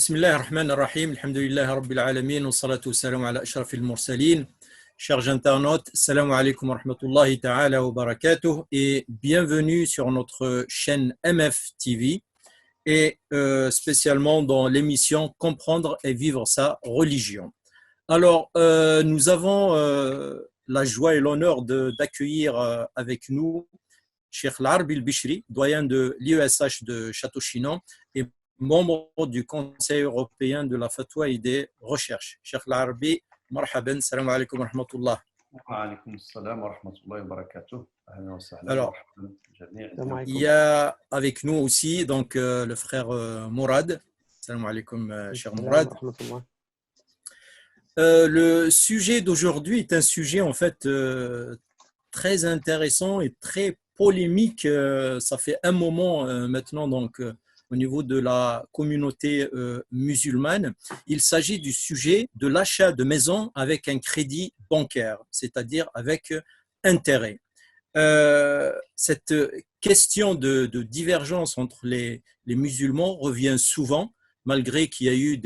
بسم الله الرحمن الرحيم الحمد لله رب العالمين والصلاة والسلام على أشرف المرسلين. Chers internautes, salam alaikum wa rahmatullahi ta'ala wa barakatuh et bienvenue sur notre chaîne MF TV et spécialement dans l'émission Comprendre et vivre sa religion. Alors, nous avons la joie et l'honneur d'accueillir avec nous Cheikh Al-Arbi Al-Bishri, doyen de l'IESH de Château-Chinon et membre du Conseil européen de la fatwa et des recherches. Cheikh Al-Arbi, marhaban, salam alaikum wa rahmatullah. Wa alaykoum salam wa rahmatullahi wa barakatuh. Alors, il y a avec nous aussi donc, le frère Mourad. Salam alaikum, cher Mourad. Le sujet d'aujourd'hui est un sujet en fait très intéressant et très polémique. Ça fait un moment maintenant donc au niveau de la communauté musulmane. Il s'agit du sujet de l'achat de maisons avec un crédit bancaire, c'est-à-dire avec intérêt. Cette question de divergence entre les musulmans revient souvent, malgré qu'il y a eu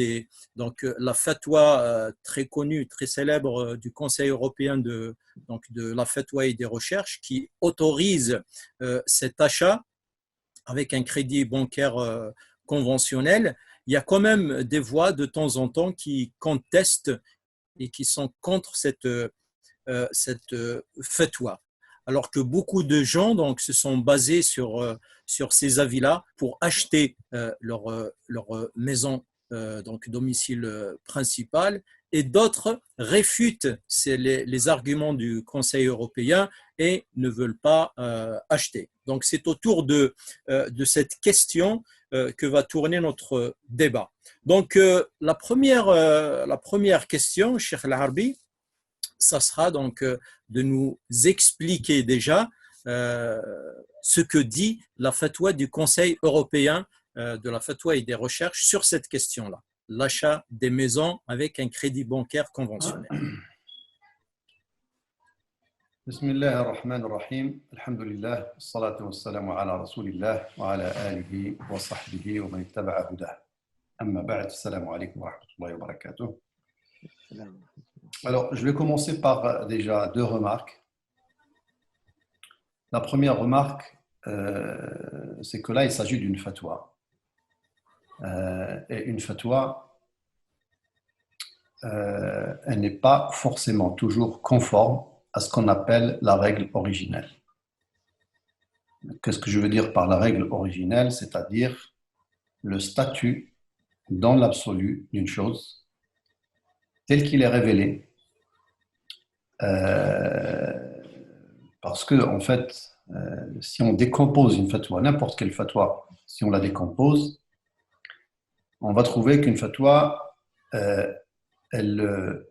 donc, la fatwa très connue, très célèbre du Conseil européen de la fatwa et des recherches qui autorise cet achat avec un crédit bancaire conventionnel. Il y a quand même des voix de temps en temps qui contestent et qui sont contre cette fatwa. Alors que beaucoup de gens donc, se sont basés sur ces avis-là pour acheter leur maison, donc domicile principal, et d'autres réfutent les arguments du Conseil européen et ne veulent pas acheter. Donc c'est autour de cette question que va tourner notre débat. Donc la première question, Cheikh Al-Arbi, ça sera donc de nous expliquer déjà ce que dit la fatwa du Conseil européen de la fatwa et des recherches sur cette question-là, l'achat des maisons avec un crédit bancaire conventionnel. Bismillah ar-Rahman ar-Rahim. Alhamdulillah, salatu wassalamu ala rasulillah wa ala alihi wa sahbihi wa man ittaba'a hudah. Amma ba'd, assalamu alaikum wa rahmatullahi wa barakatuh. Alors, je vais commencer par déjà deux remarques. La première remarque, c'est que là, il s'agit d'une fatwa. Et une fatwa, elle n'est pas forcément toujours conforme à ce qu'on appelle la règle originelle. Qu'est-ce que je veux dire par la règle originelle? C'est-à-dire le statut dans l'absolu d'une chose tel qu'il est révélé. Parce que, en fait, si on décompose une fatwa, n'importe quelle fatwa, si on la décompose, on va trouver qu'une fatwa, elle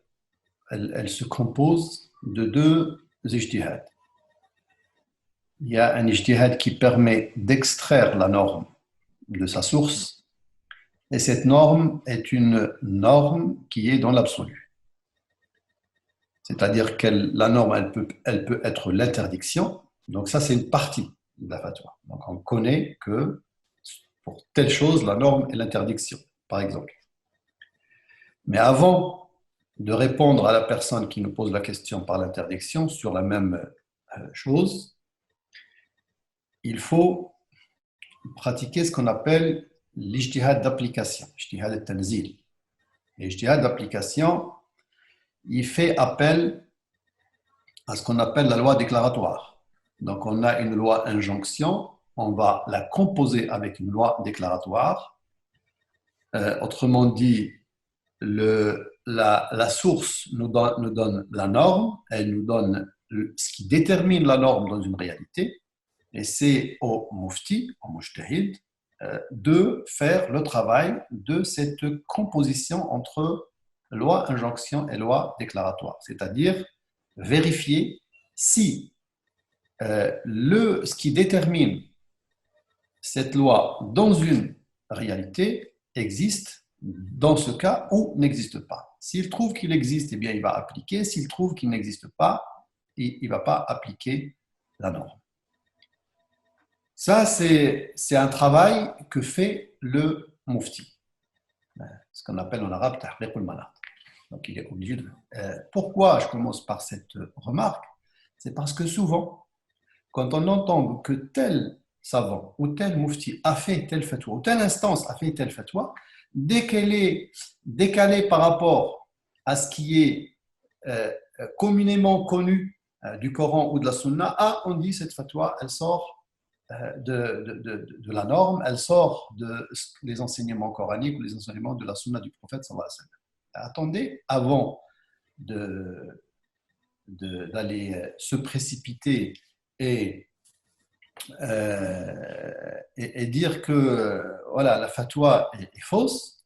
se compose de deux ijtihad. Il y a un ijtihad qui permet d'extraire la norme de sa source, et cette norme est une norme qui est dans l'absolu. C'est-à-dire que la norme, elle peut être l'interdiction. Donc ça, c'est une partie de la fatwa. Donc on connaît que pour telle chose, la norme est l'interdiction, par exemple. Mais avant de répondre à la personne qui nous pose la question par l'interdiction sur la même chose, il faut pratiquer ce qu'on appelle l'ijtihad d'application, l'ijtihad al-tanzil. L'ijtihad d'application, il fait appel à ce qu'on appelle la loi déclaratoire. Donc on a une loi injonction, on va la composer avec une loi déclaratoire. Autrement dit, la source nous donne la norme, elle nous donne ce qui détermine la norme dans une réalité, et c'est au mufti, au mujtahid, de faire le travail de cette composition entre loi injonction et loi déclaratoire, c'est-à-dire vérifier si ce qui détermine cette loi dans une réalité existe dans ce cas ou n'existe pas. S'il trouve qu'il existe, eh bien, il va appliquer. S'il trouve qu'il n'existe pas, il ne va pas appliquer la norme. Ça, c'est un travail que fait le mufti. ce qu'on appelle en arabe tahqiq al-manat. Donc il est obligé de... pourquoi je commence par cette remarque? C'est parce que souvent, quand on entend que tel savant ou tel mufti a fait tel fatwa, ou telle instance a fait tel fatwa, dès qu'elle est décalée par rapport à ce qui est communément connu du Coran ou de la Sunna, on dit cette fatwa, elle sort de la norme, elle sort des enseignements coraniques ou des enseignements de la Sunna du prophète sallallahu alayhi wa sallam. Attendez, avant d'aller se précipiter et dire que voilà, la fatwa est fausse,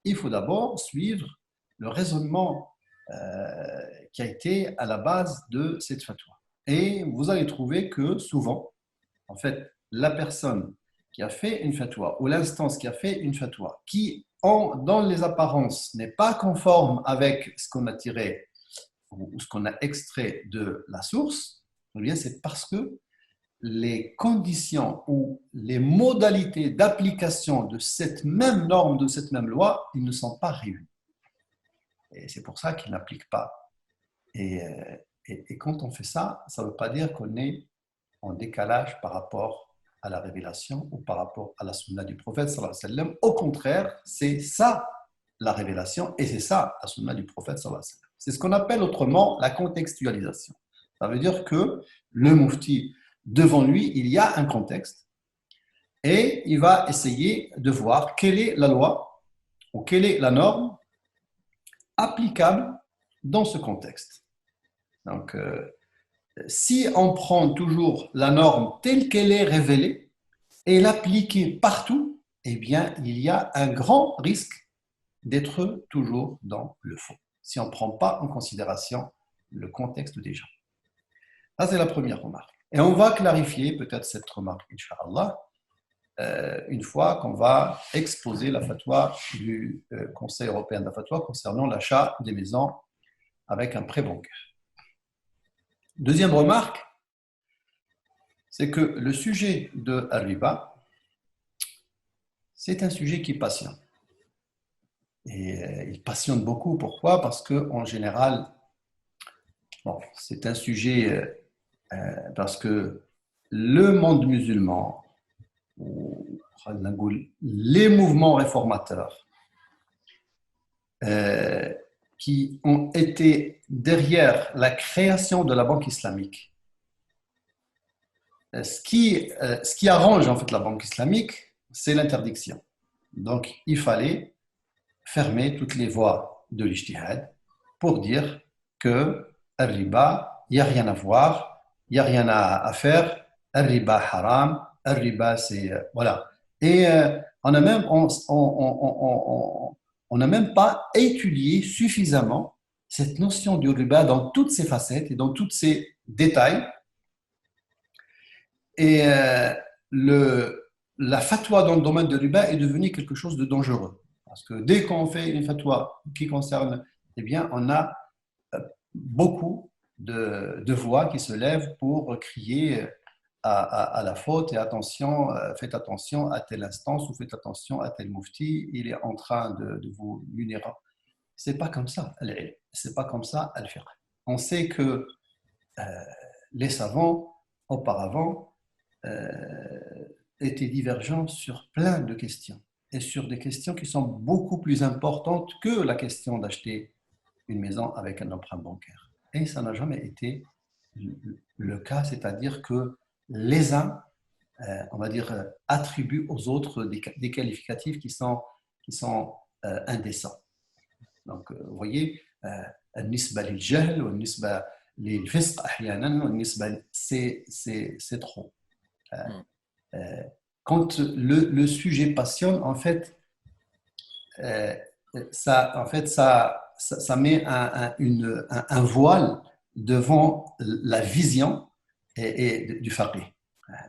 il faut d'abord suivre le raisonnement qui a été à la base de cette fatwa. Et vous allez trouver que souvent, en fait, la personne qui a fait une fatwa ou l'instance qui a fait une fatwa qui, dans les apparences, n'est pas conforme avec ce qu'on a tiré ou ce qu'on a extrait de la source, eh bien, c'est parce que les conditions ou les modalités d'application de cette même norme, de cette même loi, ils ne sont pas réunis. Et c'est pour ça qu'ils n'appliquent pas. Et quand on fait ça, ça ne veut pas dire qu'on est en décalage par rapport à la révélation ou par rapport à la sunna du prophète sallallahu alayhi wa sallam. Au contraire, c'est ça la révélation et c'est ça la sunna du prophète sallallahu alayhi wa sallam. C'est ce qu'on appelle autrement la contextualisation. Ça veut dire que le mufti, devant lui, il y a un contexte et il va essayer de voir quelle est la loi ou quelle est la norme applicable dans ce contexte. Donc, si on prend toujours la norme telle qu'elle est révélée et l'appliquer partout, eh bien, il y a un grand risque d'être toujours dans le faux, si on ne prend pas en considération le contexte des gens. Ça, c'est la première remarque. Et on va clarifier peut-être cette remarque, Inch'Allah, une fois qu'on va exposer la fatwa du Conseil européen de la fatwa concernant l'achat des maisons avec un prêt bancaire. Deuxième remarque, c'est que le sujet de Al-Riba, c'est un sujet qui passionne. Et il passionne beaucoup. Pourquoi? Parce qu'en général, c'est un sujet parce que le monde musulman, les mouvements réformateurs qui ont été derrière la création de la banque islamique, ce qui arrange en fait la banque islamique, c'est l'interdiction. Donc, il fallait fermer toutes les voies de l'ijtihad pour dire que al-riba, il n'y a rien à voir, il n'y a rien à faire, al-riba haram, al-riba c'est... voilà. Et on n'a même pas étudié suffisamment cette notion du riba dans toutes ses facettes et dans tous ses détails. Et la fatwa dans le domaine de riba est devenue quelque chose de dangereux. Parce que dès qu'on fait une fatwa qui concerne, eh bien, on a beaucoup de voix qui se lèvent pour crier à la faute et attention, faites attention à telle instance ou faites attention à tel mufti, il est en train de vous munir. C'est pas comme ça, c'est pas comme ça à le faire. On sait que les savants auparavant étaient divergents sur plein de questions et sur des questions qui sont beaucoup plus importantes que la question d'acheter une maison avec un emprunt bancaire. Et ça n'a jamais été le cas, c'est-à-dire que les uns, on va dire, attribuent aux autres des qualificatifs qui sont indécents. Donc, vous voyez, النسبة للجهل والنسبة للفسق أحيانا والنسبة c'est trop. Quand le sujet passionne, en fait, ça met un voile devant la vision du faqih.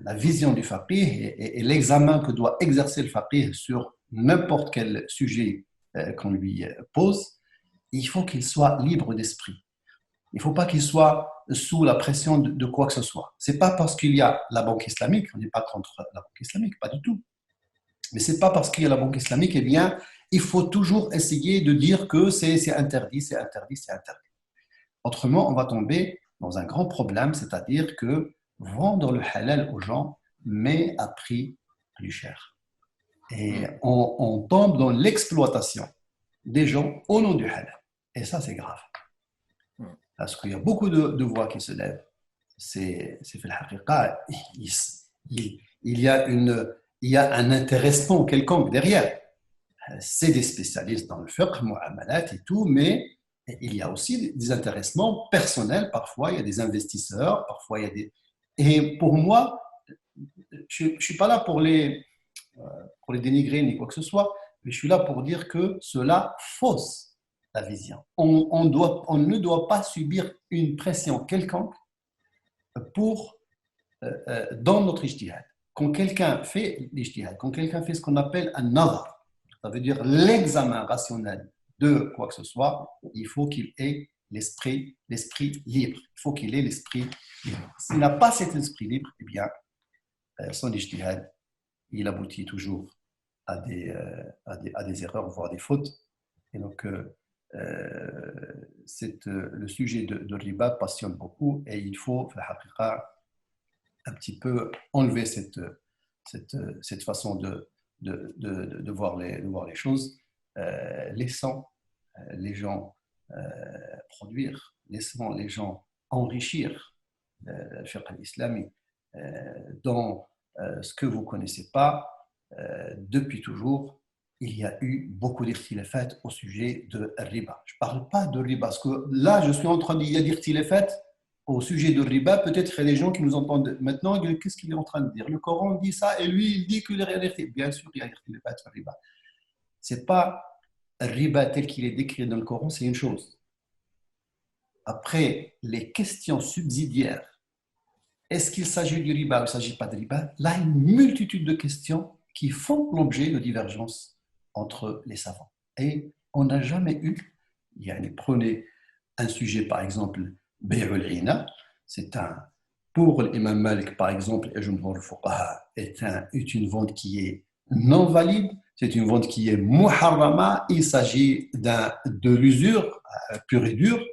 La vision du faqih et l'examen que doit exercer le faqih sur n'importe quel sujet qu'on lui pose, il faut qu'il soit libre d'esprit. Il ne faut pas qu'il soit sous la pression de quoi que ce soit. Ce n'est pas parce qu'il y a la banque islamique, on n'est pas contre la banque islamique, pas du tout. Mais ce n'est pas parce qu'il y a la banque islamique, eh bien, il faut toujours essayer de dire que c'est interdit, c'est interdit, c'est interdit. Autrement, on va tomber dans un grand problème, c'est-à-dire que vendre le halal aux gens, mais à prix plus cher. Et on tombe dans l'exploitation des gens au nom du halal. Et ça, c'est grave. Parce qu'il y a beaucoup de voix qui se lèvent. C'est fait le haqiqa, il y a un intéressement quelconque derrière. C'est des spécialistes dans le fiqh, mu'amalat et tout, mais il y a aussi des intéressements personnels. Parfois, il y a des investisseurs, parfois, il y a des... Et pour moi, je ne suis pas là pour les dénigrer ni quoi que ce soit, mais je suis là pour dire que cela fausse la vision. On ne doit pas subir une pression quelconque dans notre ijtihad. Quand quelqu'un fait l'ijtihad, quand quelqu'un fait ce qu'on appelle un nazar, ça veut dire l'examen rationnel de quoi que ce soit, il faut qu'il ait l'esprit libre. Il faut qu'il ait l'esprit libre. S'il n'a pas cet esprit libre, eh bien, son ijtihad, il aboutit toujours à des erreurs, voire des fautes. Et donc, le sujet de riba passionne beaucoup et il faut, un petit peu enlever cette façon de voir les choses, laissant les gens produire, laissant les gens enrichir le fiqh islamique dans ce que vous ne connaissez pas. Depuis toujours, il y a eu beaucoup d'ikhtilafat au sujet de riba. Je ne parle pas de riba, parce que là, je suis en train de dire d'ikhtilafat au sujet de riba. Peut-être qu'il y a des gens qui nous entendent maintenant. Qu'est-ce qu'il est en train de dire? Le Coran dit ça et lui, il dit qu'il y a rien. Bien sûr, il y a d'ikhtilafat sur riba. Ce n'est pas riba tel qu'il est décrit dans le Coran, c'est une chose. Après, les questions subsidiaires, est-ce qu'il s'agit du riba ou il ne s'agit pas de riba? Là, une multitude de questions qui font l'objet de divergences entre les savants. Et on n'a jamais eu, prenez un sujet par exemple, Bay'ul Ina, pour l'imam Malik par exemple, et Jumhur al-Fuqaha, est une vente qui est non valide, c'est une vente qui est muharrama, il s'agit de l'usure pure et dure,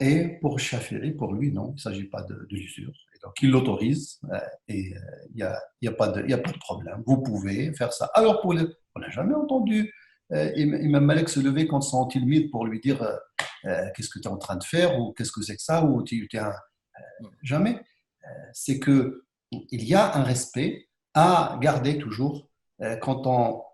et pour Shafi'i, pour lui, non, il ne s'agit pas de l'usure. Donc, il l'autorise et il n'y a pas de problème. Vous pouvez faire ça. Alors, on n'a jamais entendu Imam Malik se lever quand son tilmid pour lui dire qu'est-ce que tu es en train de faire ou qu'est-ce que c'est que ça ou jamais. C'est qu'il y a un respect à garder toujours quand on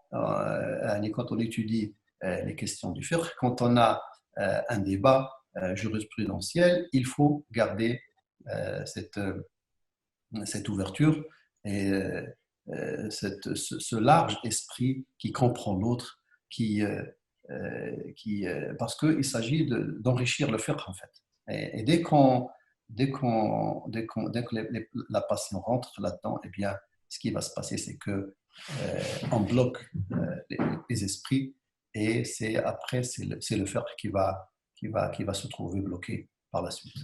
étudie les questions du fiqh, quand on a un débat jurisprudentiel, il faut garder cette ouverture et ce large esprit qui comprend l'autre, parce qu'il s'agit d'enrichir le fiqh en fait. Et dès que la passion rentre là-dedans, eh bien, ce qui va se passer, c'est que on bloque les esprits et après c'est le fiqh qui va se trouver bloqué par la suite.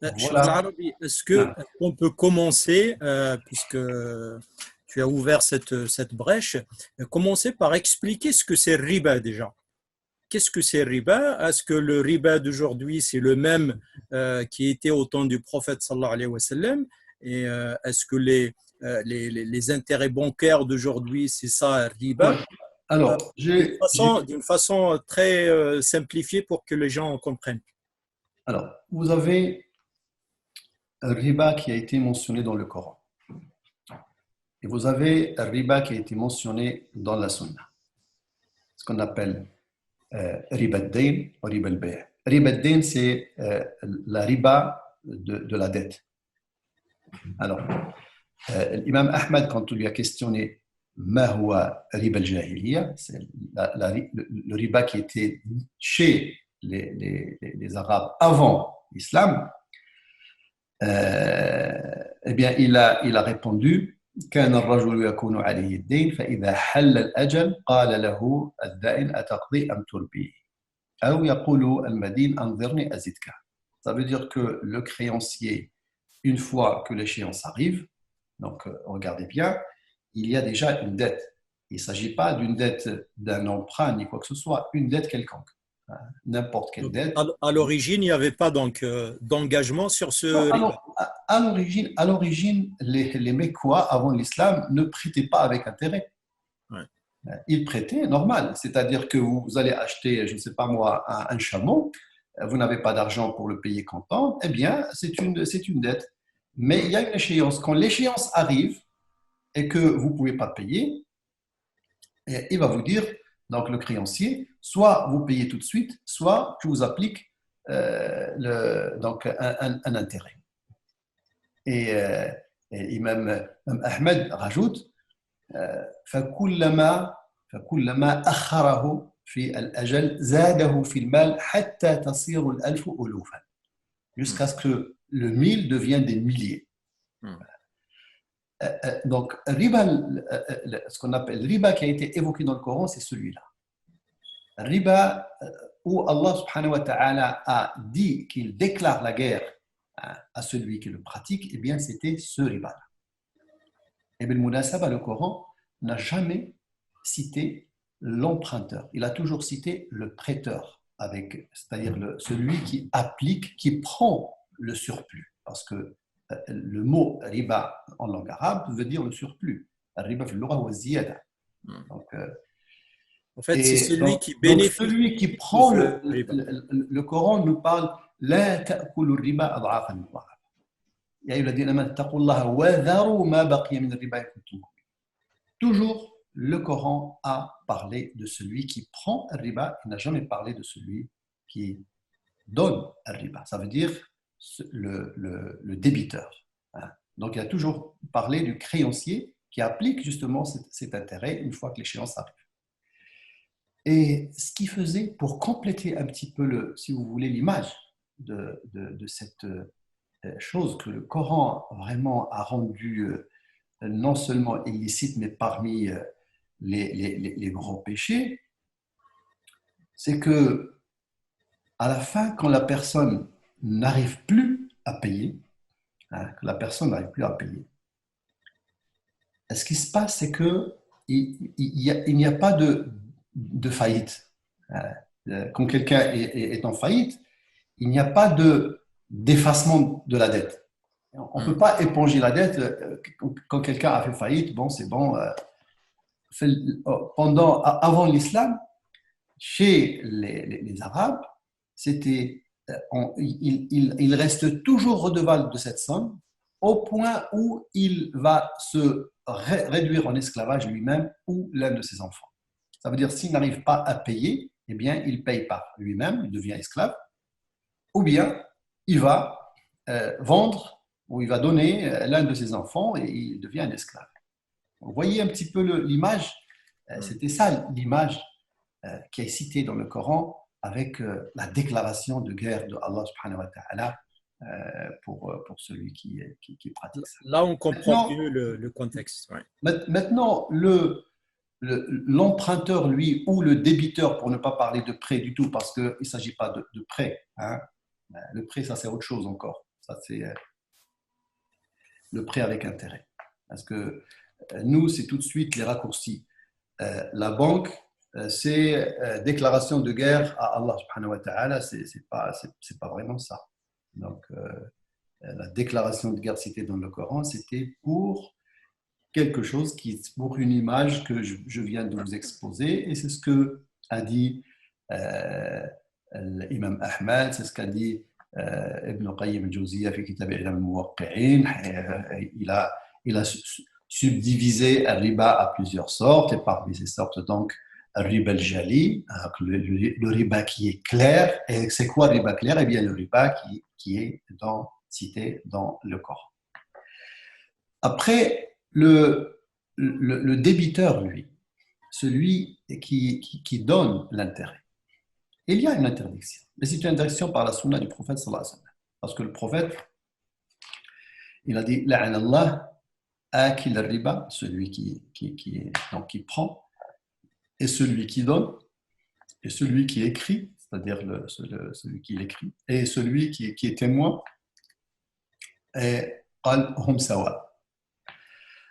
Voilà. Est-ce qu'on peut commencer, puisque tu as ouvert cette brèche, commencer par expliquer ce que c'est riba déjà? Qu'est-ce que c'est riba? Est-ce que le riba d'aujourd'hui, c'est le même qui était au temps du prophète sallallahu alayhi wa sallam? Et est-ce que les intérêts bancaires d'aujourd'hui, c'est ça, riba? Ouais. Alors, d'une façon très simplifiée pour que les gens comprennent. Alors, vous avez un riba qui a été mentionné dans le Coran. Et vous avez un riba qui a été mentionné dans la Sunna. Ce qu'on appelle riba ad-dayn ou riba al-bay'. Riba ad-dayn, c'est la riba de la dette. Alors, l'imam Ahmad, quand on lui a questionné ma huwa riba al-jahiliya, c'est le riba qui était chez les Arabes avant l'islam, eh bien, il a répondu كان الرجل يكون عليه الدين فإذا حل الأجل قال له الدائن أتقضي أم تربي أو يقول المدين أنظرني أزدك. Ça veut dire que le créancier, une fois que l'échéance arrive, donc regardez bien, il y a déjà une dette. Il ne s'agit pas d'une dette d'un emprunt ni quoi que ce soit, une dette quelconque. N'importe quelle Donc, dette. à l'origine, il n'y avait pas donc d'engagement sur Non, ce riba. alors, à l'origine, les Mécois, avant l'islam, ne prêtaient pas avec intérêt. Ouais. Ils prêtaient normal, c'est-à-dire que vous allez acheter, je ne sais pas moi, un chameau, vous n'avez pas d'argent pour le payer comptant, eh bien, c'est une dette. Mais il y a une échéance. Quand l'échéance arrive et que vous ne pouvez pas payer, il va vous dire, donc le créancier, soit vous payez tout de suite, soit je vous applique donc un intérêt. Et, et Imam Ahmed rajoute فكلما أخره في الأجل زاده في المال حتى تصير الألف ألوفا jusqu'à ce que le mille devienne des milliers. Donc, riba, ce qu'on appelle riba qui a été évoqué dans le Coran, c'est celui-là. Riba où Allah subhanahu wa ta'ala a dit qu'il déclare la guerre à celui qui le pratique, eh bien, c'était ce riba-là. Et bien, le Coran n'a jamais cité l'emprunteur. Il a toujours cité le prêteur, c'est-à-dire celui qui applique, qui prend le surplus. Parce que le mot riba en langue arabe veut dire le surplus. Riba fi al-lugha huwa ziyada. Donc, En fait, c'est celui qui donc bénéficie celui qui de prend ce riba. le Coran nous parle la ta'kulu riba ad'afan mudha'afa. Ya ayyuhalladhina amanu taqullaha wa dharu ma baqiya min ar-riba in kuntum mu'minin. Toujours, le Coran a parlé de celui qui prend un riba, il n'a jamais parlé de celui qui donne un riba. Ça veut dire le débiteur. Donc, il a toujours parlé du créancier qui applique justement cet intérêt une fois que l'échéance arrive. Et ce qu'il faisait pour compléter un petit peu, si vous voulez, l'image de cette chose que le Coran vraiment a rendue non seulement illicite, mais parmi les grands péchés, c'est que à la fin, quand la personne n'arrive plus à payer, ce qui se passe, c'est que il n'y a pas de faillite. Quand quelqu'un est en faillite, il n'y a pas d'effacement de la dette. On ne peut pas éponger la dette. Quand quelqu'un a fait faillite, bon, c'est bon. Avant l'islam, chez les Arabes, il reste toujours redevable de cette somme au point où il va se réduire en esclavage lui-même ou l'un de ses enfants. Ça veut dire s'il n'arrive pas à payer, eh bien, il paye par lui-même, il devient esclave, ou bien il va vendre ou il va donner l'un de ses enfants et il devient un esclave. Vous voyez un petit peu l'image. C'était ça l'image qui est citée dans le Coran avec la déclaration de guerre de Allah subhanahu wa ta'ala pour celui qui pratique ça. Là, on comprend mieux le contexte. Ouais. Maintenant, l'emprunteur, lui, ou le débiteur, pour ne pas parler de prêt du tout, parce qu'il ne s'agit pas de prêt. Hein. Le prêt, ça c'est autre chose encore. Ça c'est le prêt avec intérêt. Parce que nous, c'est tout de suite les raccourcis. La banque, c'est déclaration de guerre à Allah subhanahu wa ta'ala, c'est pas vraiment ça. Donc, la déclaration de guerre citée dans le Coran, c'était pour quelque chose pour une image que je viens de vous exposer, et c'est ce que a dit l'imam Ahmed, c'est ce qu'a dit Ibn Qayyim al-Jawziyya fi kitab I'lam al-Muwaqqi'in. Il a subdivisé le riba à plusieurs sortes, et parmi ces sortes, donc, le riba al-jali, le riba qui est clair. Et c'est quoi le riba clair? Eh bien, le riba qui est cité dans le Coran. Après, le débiteur, lui, celui qui donne l'intérêt, il y a une interdiction. Mais c'est une interdiction par la sunna du prophète sallallahu alayhi wa sallam. Parce que le prophète, il a dit la'ana Allah akil al-riba, celui qui prend, et celui qui donne, et celui qui écrit, c'est-à-dire celui qui l'écrit, et celui qui est témoin, et qal hum sawa.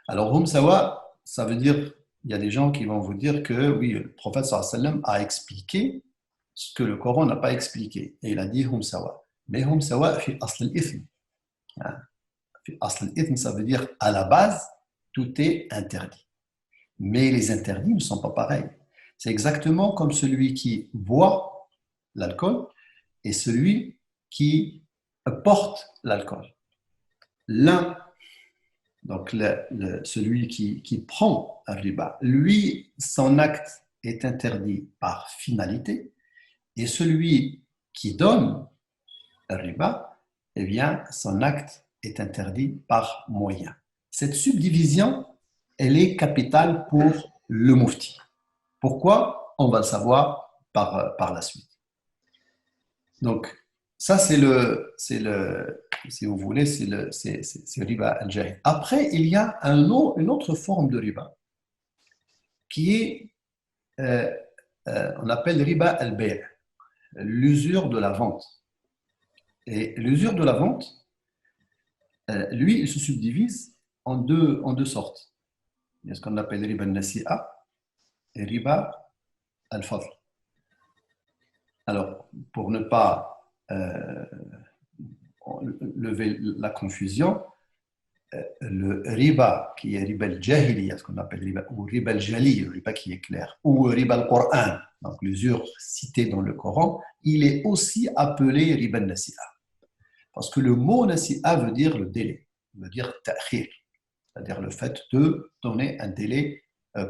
Alors hum sawa, ça veut dire il y a des gens qui vont vous dire que oui, le prophète sallallahu alayhi wa sallam a expliqué ce que le Coran n'a pas expliqué. Et il a dit hum sawa. Mais hum sawa fi asl al-ithm. Fi asl al-ithm, ça veut dire à la base, tout est interdit. Mais les interdits ne sont pas pareils. C'est exactement comme celui qui boit l'alcool et celui qui porte l'alcool. L'un, donc celui qui prend un riba, lui, son acte est interdit par finalité, et celui qui donne un riba, eh bien, son acte est interdit par moyen. Cette subdivision, elle est capitale pour le mufti. Pourquoi? On va le savoir par la suite. Donc, ça, si vous voulez, c'est riba al-jahil. Après, il y a une autre forme de riba qui est, on appelle riba al-bay', l'usure de la vente. Et l'usure de la vente, lui, il se subdivise en deux sortes. Il y a ce qu'on appelle riba al-nasi'a et riba al-fadl. Alors, pour ne pas lever la confusion, le riba qui est riba al-jahiliya, ce qu'on appelle riba, ou riba al-jali, le riba qui est clair, ou riba al-Qur'an, donc l'usure citée dans le Coran, il est aussi appelé riba al-nasi'a. Parce que le mot nasi'a veut dire le délai, veut dire ta'khir, c'est-à-dire le fait de donner un délai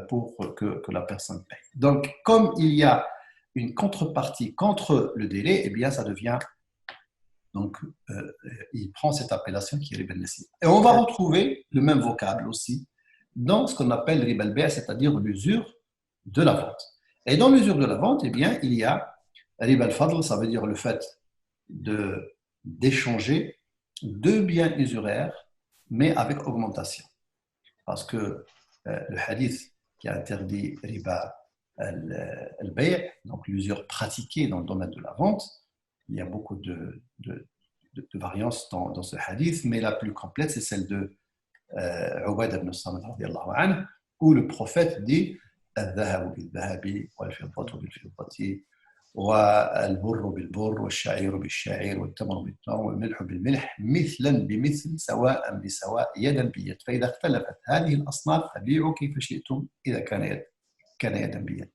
pour que la personne paye. Donc, comme il y a une contrepartie contre le délai, eh bien, ça devient. Donc, il prend cette appellation qui est riba al-nasi'a. Et on va retrouver le même vocable aussi dans ce qu'on appelle riba al-bay', c'est-à-dire l'usure de la vente. Et dans l'usure de la vente, eh bien, il y a riba al-fadl, ça veut dire le fait d'échanger deux biens usuraires, mais avec augmentation. Parce que le hadith qui a interdit riba al-bay', donc l'usure pratiquée dans le domaine de la vente, il y a beaucoup de variances dans ce hadith, mais la plus complète, c'est celle de Ubayd ibn Samit, où le prophète dit الذهب بالذهب والفضة بالفضة والبر بالبر والشعير بالشعير والتمر بالتمر والملح بالملح مثلا بمثل سواء بسواء يدا بيد فإذا اختلفت هذه الأصناف فبيعوا كيف شئتم إذا كان يدا بيد.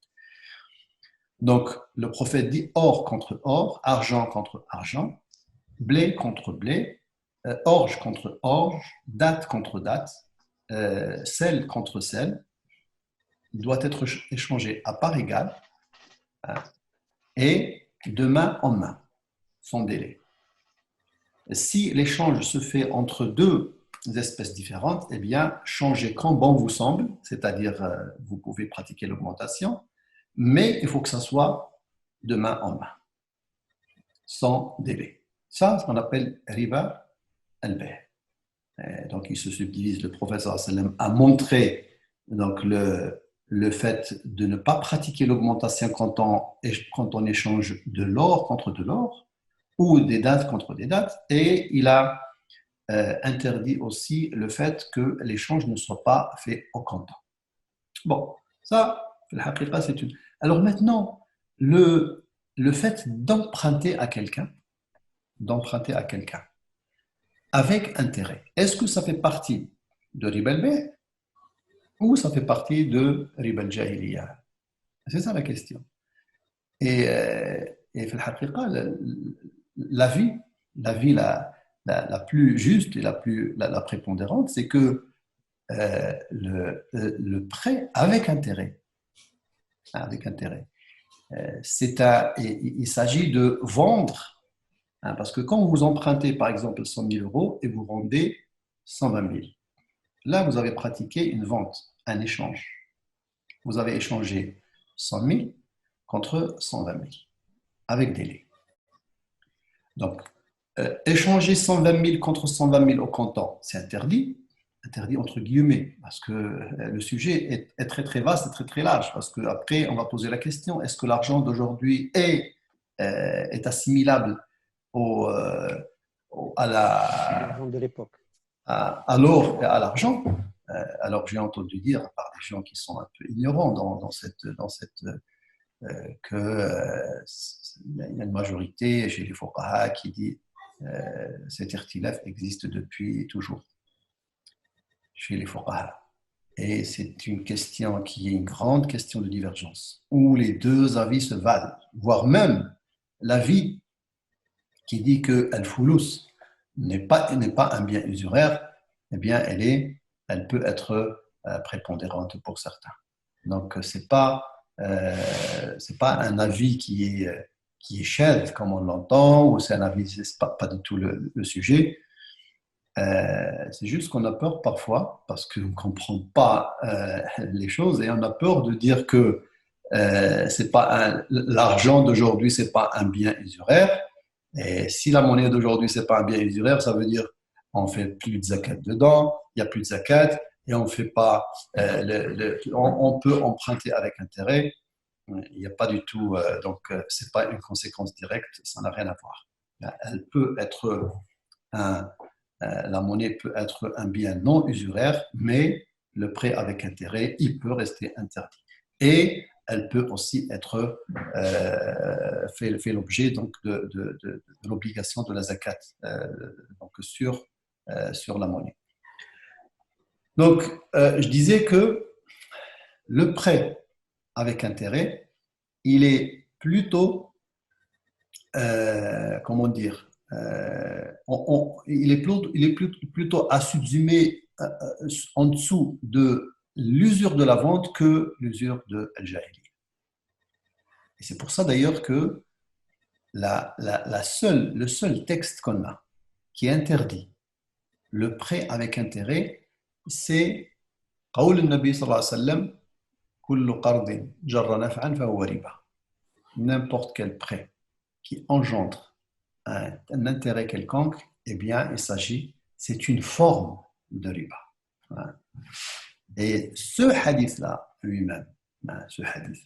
Donc, le prophète dit or contre or, argent contre argent, blé contre blé, orge contre orge, date contre date, sel contre sel, doit être échangé à part égale et de main en main, sans délai. Si l'échange se fait entre deux espèces différentes, eh bien, changez quand bon vous semble, c'est-à-dire vous pouvez pratiquer l'augmentation, mais il faut que ça soit de main en main, sans délai. Ça, c'est ce qu'on appelle riba al-bay'. Donc, il se subdivise. Le prophète sallallahu alayhi wa sallam a montré donc, le fait de ne pas pratiquer l'augmentation quand on échange de l'or contre de l'or ou des dates contre des dates. Et il a interdit aussi le fait que l'échange ne soit pas fait au comptant. Bon, ça, c'est une. Alors maintenant, le fait d'emprunter à quelqu'un, avec intérêt, est-ce que ça fait partie de riba al-bay' ou ça fait partie de riba al-jahiliya? C'est ça la question. Et la vie la plus juste et la prépondérante, c'est que le prêt avec intérêt, il s'agit de vendre, parce que quand vous empruntez par exemple 100 000 euros et vous rendez 120 000, là vous avez pratiqué une vente, un échange. Vous avez échangé 100 000 contre 120 000 avec délai. Donc, échanger 120 000 contre 120 000 au comptant, c'est interdit entre guillemets, parce que le sujet est très très vaste et très très large, parce qu'après on va poser la question, est-ce que l'argent d'aujourd'hui est assimilable à l'argent de l'époque, à l'or et à l'argent? Alors j'ai entendu dire par des gens qui sont un peu ignorants que il y a une majorité chez les fuqaha qui dit cet irtilaf existe depuis toujours chez les fuqaha. Et c'est une question qui est une grande question de divergence, où les deux avis se valent, voire même l'avis qui dit que al-fulus n'est pas un bien usuraire, eh bien elle peut être prépondérante pour certains. Donc c'est pas un avis qui est chef comme on l'entend, ou c'est un avis, c'est pas du tout le sujet. C'est juste qu'on a peur parfois, parce qu'on ne comprend pas les choses, et on a peur de dire que l'argent d'aujourd'hui, ce n'est pas un bien usuraire. Et si la monnaie d'aujourd'hui, ce n'est pas un bien usuraire, ça veut dire qu'on ne fait plus de zakat dedans, il n'y a plus de zakat, et on fait pas, on peut emprunter avec intérêt. Il n'y a pas du tout, donc ce n'est pas une conséquence directe, ça n'a rien à voir. Elle peut être la monnaie peut être un bien non usuraire, mais le prêt avec intérêt, il peut rester interdit. Et elle peut aussi être fait l'objet donc de l'obligation de la zakat donc sur la monnaie. Donc, je disais que le prêt avec intérêt, il est plutôt, comment dire, il est plutôt à subsumer en dessous de l'usure de la vente que l'usure de Al-Jahili. Et c'est pour ça d'ailleurs que le seul texte qu'on a qui interdit le prêt avec intérêt, c'est قول النبي صلى الله عليه وسلم كل قرض جر نفعا فهو ربا. N'importe quel prêt qui engendre un intérêt quelconque, eh bien, c'est une forme de riba. Et ce hadith-là, lui-même, ce hadith,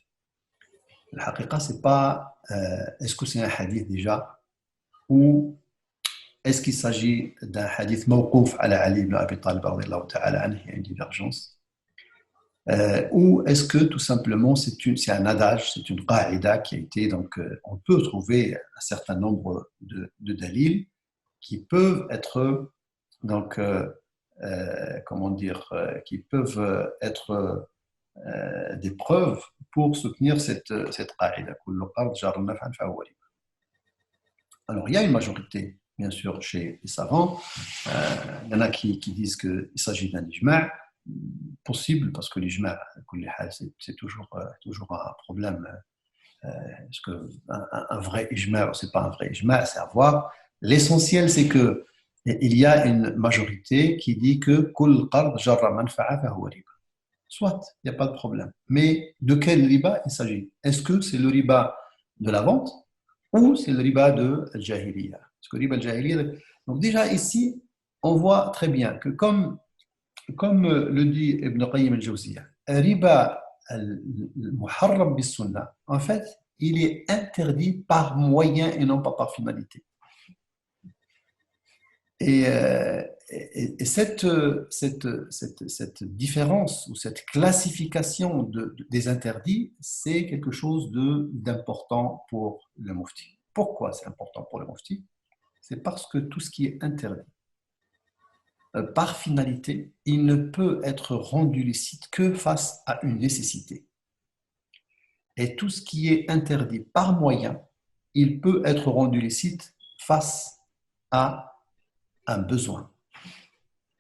la haqiqa, c'est pas, est-ce que c'est un hadith déjà, ou est-ce qu'il s'agit d'un hadith mawqouf ala Ali ibn Abi Talib, il y a une divergence, ou est-ce que tout simplement c'est un adage, c'est une qa'ida qui a été, donc on peut trouver un certain nombre de dalils qui peuvent être, donc, comment dire, qui peuvent être des preuves pour soutenir cette qa'ida. Alors il y a une majorité, bien sûr, chez les savants. Il y en a qui disent qu'il s'agit d'un ijma', possible, parce que l'ijma', c'est toujours un problème. Est-ce qu'un vrai ijma' ou c'est pas un vrai ijma', c'est à voir. L'essentiel, c'est que il y a une majorité qui dit que kull qard jarra manfa'a fahuwa riba. Soit, il n'y a pas de problème. Mais de quel riba il s'agit? Est-ce que c'est le riba de la vente ou c'est le riba de al-jahiliya? Parce que riba al-jahiliya, donc déjà ici, on voit très bien que comme le dit Ibn Qayyim al-Jawziyya, riba al-muharram bis-sunnah, en fait, il est interdit par moyen et non pas par finalité. Et cette différence ou cette classification des interdits, c'est quelque chose d'important pour le mufti. Pourquoi c'est important pour le mufti? C'est parce que tout ce qui est interdit par finalité, il ne peut être rendu licite que face à une nécessité. Et tout ce qui est interdit par moyen, il peut être rendu licite face à un besoin.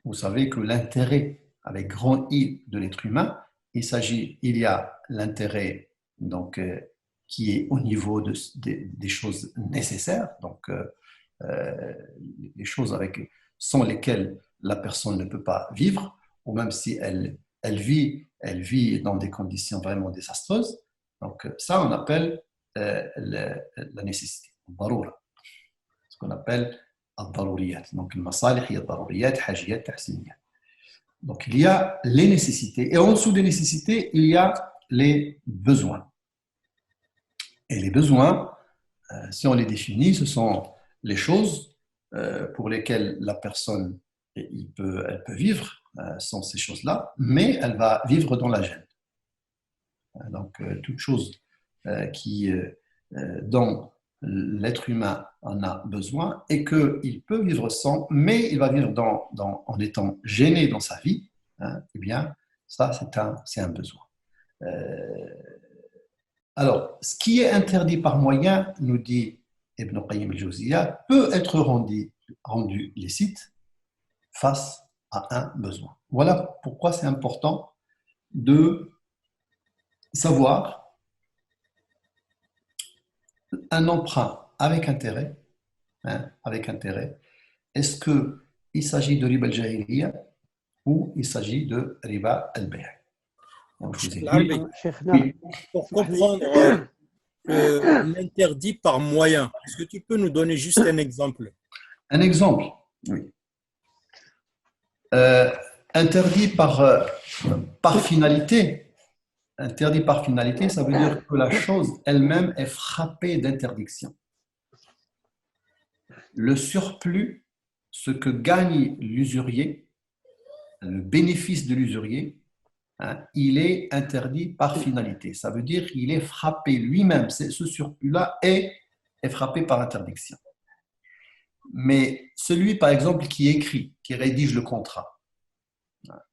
Vous savez que l'intérêt, avec grand I de l'être humain, il y a l'intérêt donc, qui est au niveau des choses nécessaires, donc les choses sans lesquelles la personne ne peut pas vivre, ou même si elle vit dans des conditions vraiment désastreuses. Donc ça, on appelle la nécessité, ce qu'on appelle al-daruriyat. Donc le masalih, il y a daruriyat, hajiyat, tahsiniyat. Donc il y a les nécessités, et en dessous des nécessités, il y a les besoins. Et les besoins, si on les définit, ce sont les choses pour lesquelles la personne elle peut vivre sans ces choses-là, mais elle va vivre dans la gêne. Donc, toute chose dont l'être humain en a besoin et qu'il peut vivre sans, mais il va vivre en étant gêné dans sa vie, hein, eh bien, ça, c'est un besoin. Alors, ce qui est interdit par moyen, nous dit Ibn Qayyim al-Jawziyya, peut être rendu licite face à un besoin. Voilà pourquoi c'est important de savoir un emprunt avec intérêt, hein, est-ce qu'il s'agit de riba al-jahiliya ou il s'agit de riba al-bay'. Donc, je vous ai dit, oui, pour comprendre l'interdit par moyen, est-ce que tu peux nous donner juste un exemple? Un exemple, oui. Interdit par finalité. Interdit par finalité, ça veut dire que la chose elle-même est frappée d'interdiction. Le surplus, ce que gagne l'usurier, le bénéfice de l'usurier, hein, il est interdit par finalité. Ça veut dire qu'il est frappé lui-même, ce surplus-là est frappé par interdiction. Mais celui, par exemple, qui écrit, qui rédige le contrat,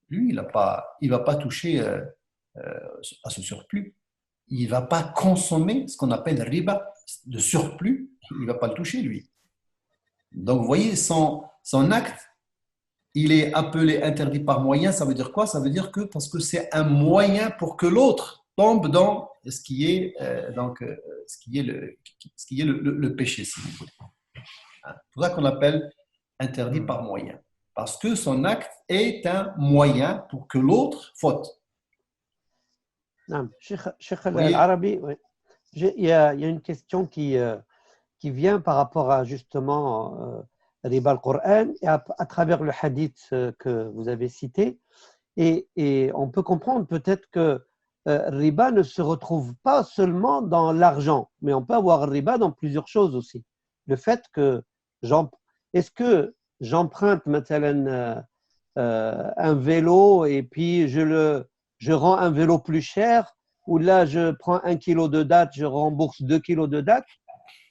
lui, il ne va pas toucher à ce surplus. Il ne va pas consommer ce qu'on appelle riba, de surplus, il ne va pas le toucher, lui. Donc, vous voyez, son acte, il est appelé interdit par moyen. Ça veut dire quoi? Ça veut dire que parce que c'est un moyen pour que l'autre tombe dans ce qui est, le péché, si vous voulez. C'est pour ça qu'on appelle interdit par moyen. Parce que son acte est un moyen pour que l'autre faute. Non, Cheikh Al-Arabi, oui. Il y a une question qui vient par rapport à justement riba al-Qur'an et à travers le hadith que vous avez cité. Et on peut comprendre peut-être que riba ne se retrouve pas seulement dans l'argent, mais on peut avoir riba dans plusieurs choses aussi. Le fait que est-ce que j'emprunte maintenant un vélo et puis je rends un vélo plus cher, ou là je prends 1 kilo de date, je rembourse 2 kilos de date,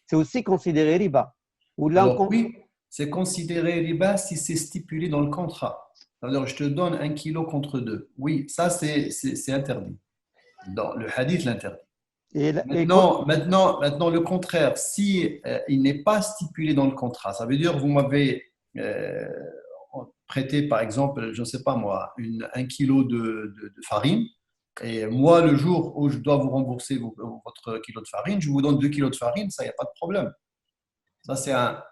c'est aussi considéré riba. Ou là, alors, oui, c'est considéré riba si c'est stipulé dans le contrat. C'est-à-dire, je te donne 1 kilo contre 2. Oui, ça c'est interdit. Dans le hadith l'interdit. Maintenant, le contraire, si il n'est pas stipulé dans le contrat, ça veut dire vous m'avez prêté, par exemple, je ne sais pas moi, 1 kilo de farine, et moi, le jour où je dois vous rembourser votre kilo de farine, je vous donne 2 kilos de farine, ça, il n'y a pas de problème. Ça, c'est un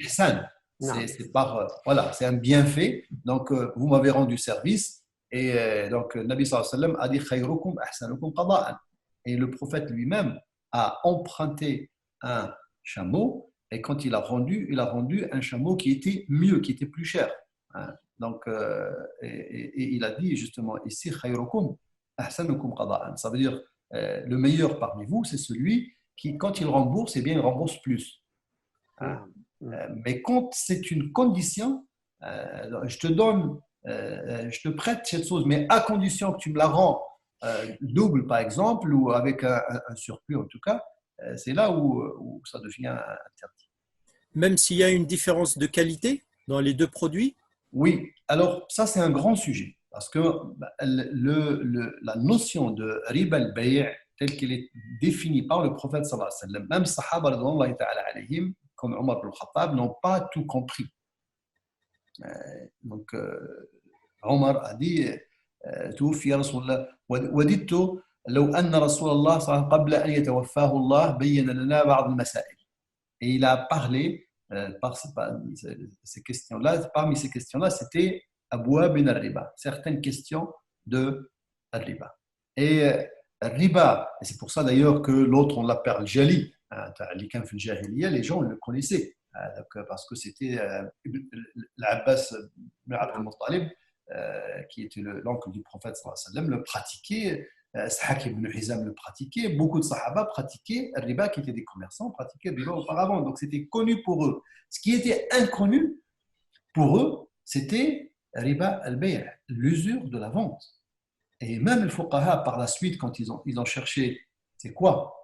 ihsan. C'est un bienfait. Donc, vous m'avez rendu service. Et donc, Nabi sallallahu alayhi wa sallam a dit khayrukum ahsanukum qada'an. Et le prophète lui-même a emprunté un chameau. Et quand il a rendu un chameau qui était mieux, qui était plus cher. Donc, et il a dit justement ici khayrukum ahsanukum qada'an. Ça veut dire le meilleur parmi vous, c'est celui qui, quand il rembourse, eh bien, il rembourse plus. Mais quand c'est une condition, je te prête cette chose, mais à condition que tu me la rends double, par exemple, ou avec un surplus en tout cas, c'est là où ça devient interdit. Même s'il y a une différence de qualité dans les deux produits? Oui, alors ça c'est un grand sujet, parce que la notion de riba al-bay' telle qu'elle est définie par le prophète sallallahu alayhi wa sallam, même Sahaba radhiyallahu ta'ala alayhim, comme Omar ibn al-Khattab, n'ont pas tout compris. Donc, Omar a dit توفي رسول الله وددت لو أن رسول الله صلى الله عليه وسلم قبل أن يتوفاه الله بين لنا بعض المسائل. Et il a parlé ces questions-là. Parmi ces questions-là, c'était Abouab bin al-Riba, certaines questions de al-Riba. Et Riba, et c'est pour ça d'ailleurs que l'autre on l'appelle Jali. Les gens le connaissaient parce que c'était l'Abbas ibn Abd al-Muttalib qui était l'oncle du prophète sallallahu alayhi wa sallam, le pratiquait. Sahak ibn Hizam le pratiquait. Beaucoup de Sahaba pratiquaient le riba, qui étaient des commerçants, pratiquaient le riba auparavant. Donc c'était connu pour eux. Ce qui était inconnu pour eux, c'était riba al-bay', l'usure de la vente. Et même les fuqaha, par la suite, quand ils ont cherché, c'est quoi?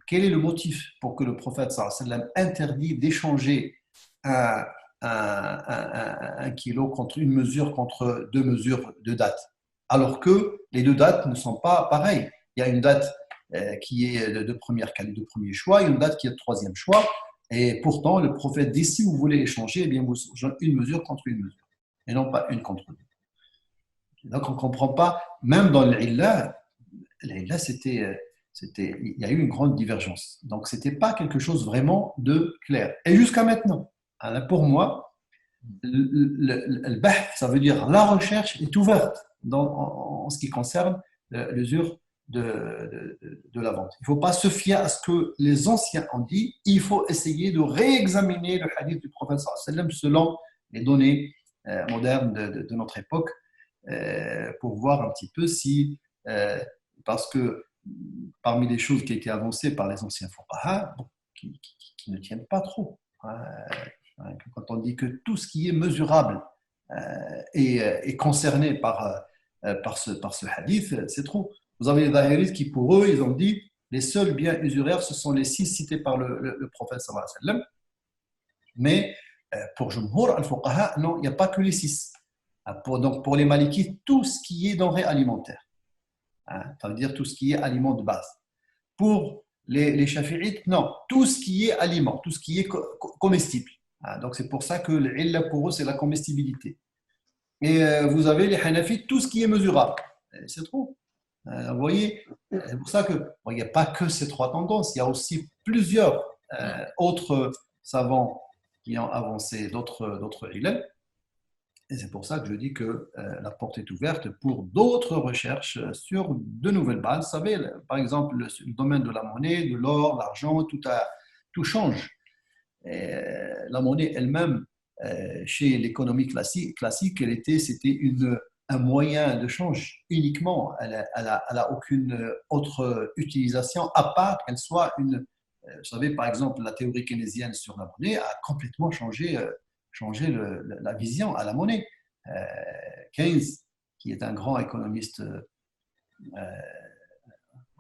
Quel est le motif pour que le prophète sallallahu alayhi wa sallam interdit d'échanger un, un kilo contre une mesure contre deux mesures de date, alors que les deux dates ne sont pas pareilles. Il y a une date qui est de premier choix, et une date qui est de troisième choix, et pourtant le prophète dit si vous voulez échanger, eh bien vous une mesure contre une mesure, et non pas une contre deux. Donc on ne comprend pas, même dans l'illah, il y a eu une grande divergence. Donc ce n'était pas quelque chose vraiment de clair. Et jusqu'à maintenant, pour moi, le bahth, ça veut dire la recherche est ouverte en ce qui concerne l'usure de la vente. Il ne faut pas se fier à ce que les anciens ont dit, il faut essayer de réexaminer le hadith du prophète sallam selon les données modernes de notre époque, pour voir un petit peu si, parce que parmi les choses qui ont été avancées par les anciens fuqaha, qui ne tiennent pas trop, quand on dit que tout ce qui est mesurable est concerné par ce hadith, c'est trop. Vous avez les Zahiris qui, pour eux, ils ont dit les seuls biens usuraires, ce sont les 6 cités par le prophète sallallahu alayhi wa sallam. Mais pour Jumhur al-Fuqaha, non, il n'y a pas que les 6. Donc pour les Malikites, tout ce qui est denrée alimentaire, ça veut dire tout ce qui est aliment de base. Pour les Shafi'ites, non, tout ce qui est aliment, tout ce qui est comestible. Donc c'est pour ça que l'illa pour eux, c'est la comestibilité. Et vous avez les Hanafites, tout ce qui est mesurable. C'est trop. Vous voyez, c'est pour ça qu'il n'y a pas que ces 3 tendances, il y a aussi plusieurs autres savants qui ont avancé d'autres illels. Et c'est pour ça que je dis que la porte est ouverte pour d'autres recherches sur de nouvelles bases. Vous savez, par exemple, le domaine de la monnaie, de l'or, l'argent, tout change. Et la monnaie elle-même, chez l'économie classique, c'était un moyen de change uniquement. Elle n'a aucune autre utilisation à part qu'elle soit une. Vous savez, par exemple, la théorie keynésienne sur la monnaie a complètement changé la vision à la monnaie. Keynes, qui est un grand économiste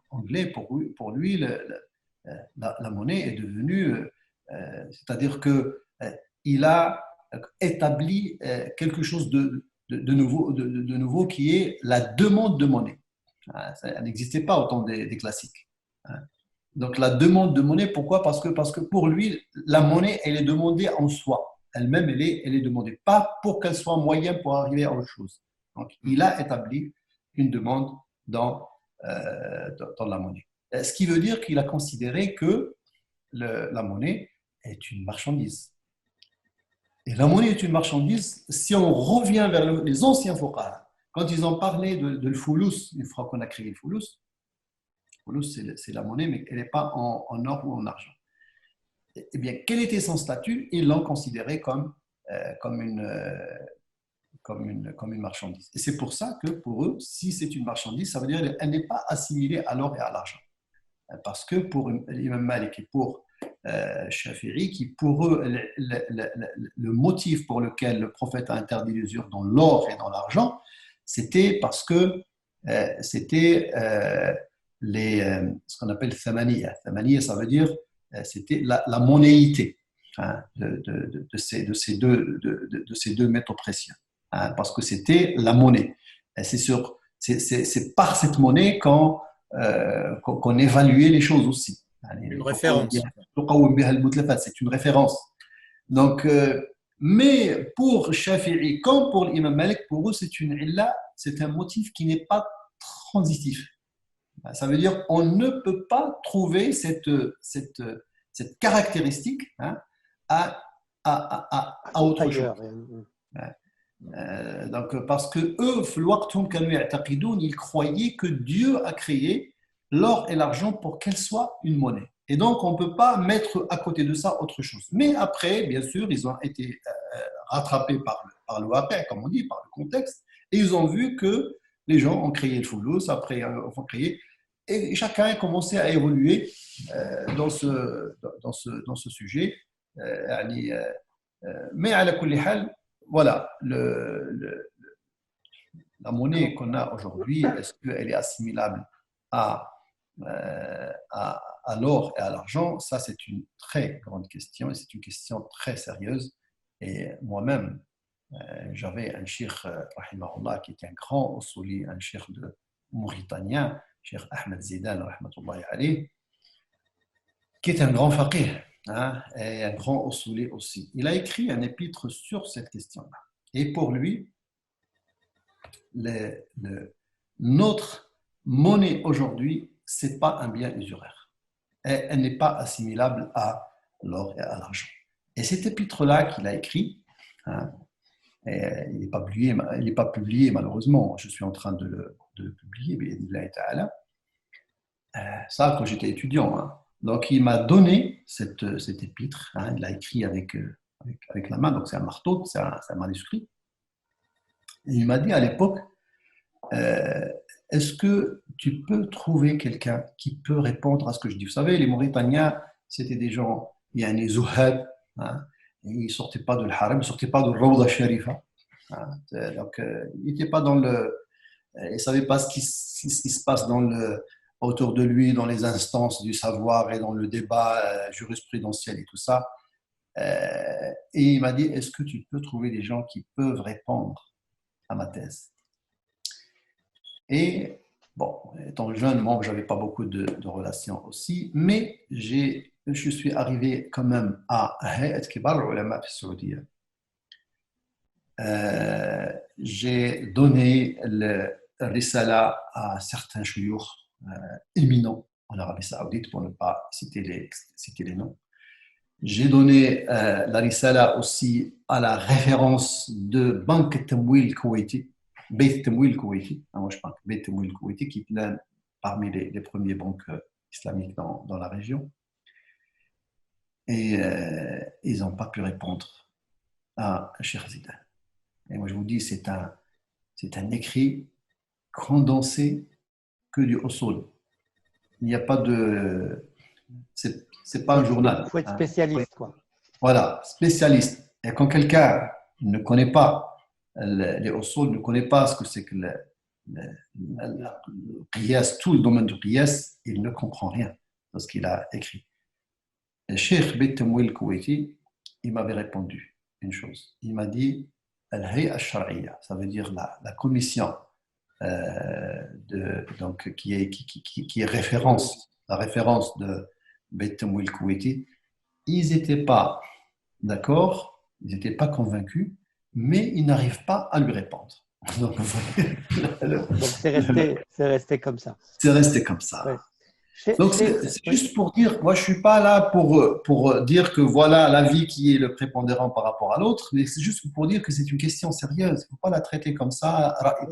anglais, pour lui la monnaie est devenue, c'est-à-dire qu'il a établi quelque chose de nouveau qui est la demande de monnaie. Ça n'existait pas au temps des classiques. Donc la demande de monnaie, pourquoi ? Parce que pour lui, la monnaie, elle est demandée en soi. Elle-même, elle est demandée. Pas pour qu'elle soit moyen pour arriver à autre chose. Donc il a établi une demande dans la monnaie. Ce qui veut dire qu'il a considéré que la monnaie est une marchandise. Et la monnaie est une marchandise. Si on revient vers les anciens fuqaha, quand ils ont parlé de l'fulus, une fois qu'on a créé le fulus, c'est la monnaie, mais elle n'est pas en or ou en argent. Eh bien, quel était son statut ? Ils l'ont considéré comme une marchandise. Et c'est pour ça que pour eux, si c'est une marchandise, ça veut dire qu'elle n'est pas assimilée à l'or et à l'argent. Parce que pour l'imam Malik et pour Shafi'i, qui pour eux, le motif pour lequel le prophète a interdit l'usure dans l'or et dans l'argent, c'était parce que c'était ce qu'on appelle thamaniya. Thamaniya, ça veut dire c'était la monnaïté de ces deux métaux précieux. Parce que c'était la monnaie. C'est par cette monnaie qu'on évaluait les choses aussi. Une référence. C'est une référence. Donc, mais pour Shafi'i, comme pour l'imam Malik, pour eux, c'est un motif qui n'est pas transitif. Ça veut dire qu'on ne peut pas trouver cette caractéristique à autre chose. Donc, parce que eux, ils croyaient que Dieu a créé l'or et l'argent pour qu'elle soit une monnaie. Et donc, on ne peut pas mettre à côté de ça autre chose. Mais après, bien sûr, ils ont été rattrapés par le waqi', comme on dit, par le contexte, et ils ont vu que les gens ont créé le fulus, après ont créé, et chacun a commencé à évoluer dans ce sujet. Mais à la kulli hal, voilà, la monnaie qu'on a aujourd'hui, est-ce qu'elle est assimilable à, à l'or et à l'argent? Ça, c'est une très grande question et c'est une question très sérieuse. Et moi-même, j'avais un cheikh, rahimahullah, qui était un grand usuli, un cheikh de mauritanien, cheikh Ahmed Zidane, rahmatullahi alayh, qui est un grand faqih, hein, et un grand usuli aussi. Il a écrit un épître sur cette question-là. Et pour lui, notre monnaie aujourd'hui, ce n'est pas un bien usuraire. Elle n'est pas assimilable à l'or et à l'argent. Et cet épître-là qu'il a écrit, hein, il n'est pas publié malheureusement, je suis en train de le publier, ça quand j'étais étudiant. Hein. Donc il m'a donné cet épître, hein, il l'a écrit avec la main, donc c'est un marteau, c'est un manuscrit. Et il m'a dit à l'époque, est-ce que tu peux trouver quelqu'un qui peut répondre à ce que je dis? Vous savez, les Mauritaniens, c'était des gens, il y a un zouhab, hein, ils ne sortaient pas de l'haram, ils ne sortaient pas de Rawda Sharifa. Hein, donc, ils n'étaient pas dans le. Ils ne savaient pas ce qui se passe autour de lui, dans les instances du savoir et dans le débat jurisprudentiel et tout ça. Et il m'a dit, est-ce que tu peux trouver des gens qui peuvent répondre à ma thèse? Et bon, étant jeune, moi, je n'avais pas beaucoup de relations aussi, mais je suis arrivé quand même à Hayat Kibar al-Ulama fi Saoudia. J'ai donné le risala à certains chouyours éminents en Arabie Saoudite, pour ne pas citer les noms. J'ai donné la risala aussi à la référence de Banque Tamwil Kuwaiti, Beit Tamwil Kuwaiti, moi je parle Beit Tamwil Kuwaiti, qui est l'un parmi les premiers banques islamiques dans la région. Et ils n'ont pas pu répondre à Cheikh Zidane. Et moi je vous dis, c'est un écrit condensé que du usul. Il n'y a pas de. C'est pas un journal. Il faut être spécialiste, quoi. Voilà, spécialiste. Et quand quelqu'un ne connaît pas les usul, ne connaît pas ce que c'est que le qiyas, tout le domaine du qiyas, il ne comprend rien de ce qu'il a écrit. Le Cheikh Beit Tamwil Kuwaiti, il m'avait répondu une chose. Il m'a dit Al-Hay'a al-Shar'iyya, ça veut dire la commission donc, qui est référence, la référence de Beit Tamwil Kuwaiti. Ils n'étaient pas d'accord, ils n'étaient pas convaincus, mais ils n'arrivent pas à lui répondre. Donc c'est resté comme ça. C'est resté comme ça. Ouais. Donc, c'est juste pour dire, moi, je ne suis pas là pour dire que voilà l'avis qui est le prépondérant par rapport à l'autre, mais c'est juste pour dire que c'est une question sérieuse. Il ne faut pas la traiter comme ça, ou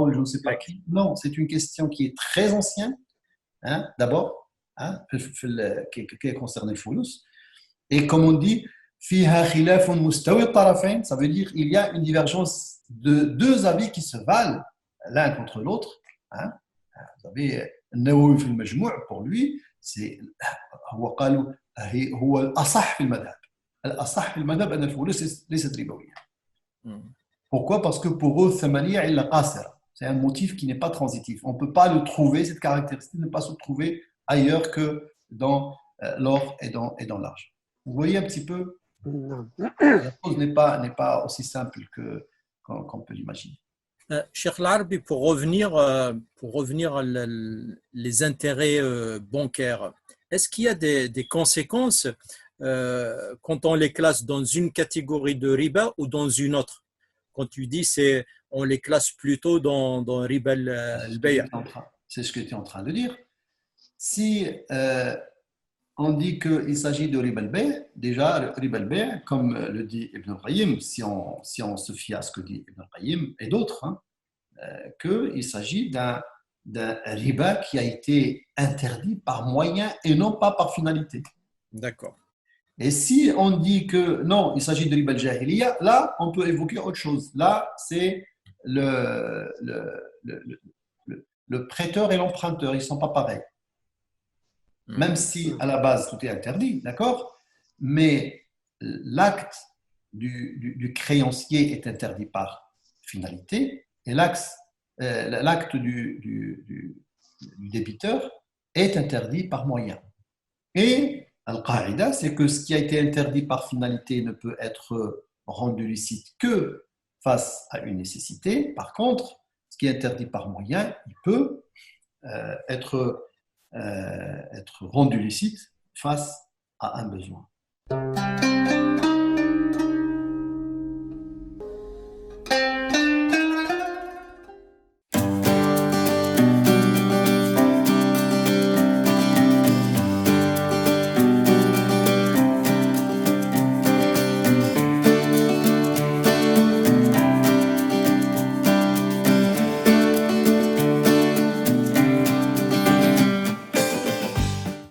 je ne sais pas qui. Non, c'est une question qui est très ancienne, hein, d'abord, hein, qui concerne le Foulous. Et comme on dit, ça veut dire qu'il y a une divergence de deux avis qui se valent l'un contre l'autre. Hein. Vous avez النووي في المجموع pour lui c'est هو قالوا هو الأصح في المذهب الأصح في المذهب أن الفلوس ليست ربوية. Pourquoi? Parce que pour eux ثمانية علة قاصرة, c'est un motif qui n'est pas transitif. On ne peut pas le trouver, cette caractéristique ne peut pas se trouver ailleurs que dans l'or et dans l'argent. Vous voyez un petit peu, la chose n'est pas aussi simple qu'on peut l'imaginer. Cheikh Al-Arabi, pour revenir à les intérêts bancaires, est-ce qu'il y a des conséquences quand on les classe dans une catégorie de riba ou dans une autre? Quand tu dis on les classe plutôt dans riba al-bay'. C'est ce que tu es en train de dire. Si on dit qu'il s'agit de riba al-bay', déjà riba al-bay', comme le dit Ibn al-Qayyim, si on se fie à ce que dit Ibn al-Qayyim et d'autres, hein, qu'il s'agit d'un riba qui a été interdit par moyen et non pas par finalité. D'accord. Et si on dit que non, il s'agit de riba al-jahiliya, là, on peut évoquer autre chose. Là, c'est le prêteur et l'emprunteur, ils ne sont pas pareils. Même si à la base tout est interdit, d'accord? Mais l'acte du créancier est interdit par finalité et l'acte du débiteur est interdit par moyen. Et al-Qaïda, c'est que ce qui a été interdit par finalité ne peut être rendu licite que face à une nécessité. Par contre, ce qui est interdit par moyen, il peut être rendu licite face à un besoin.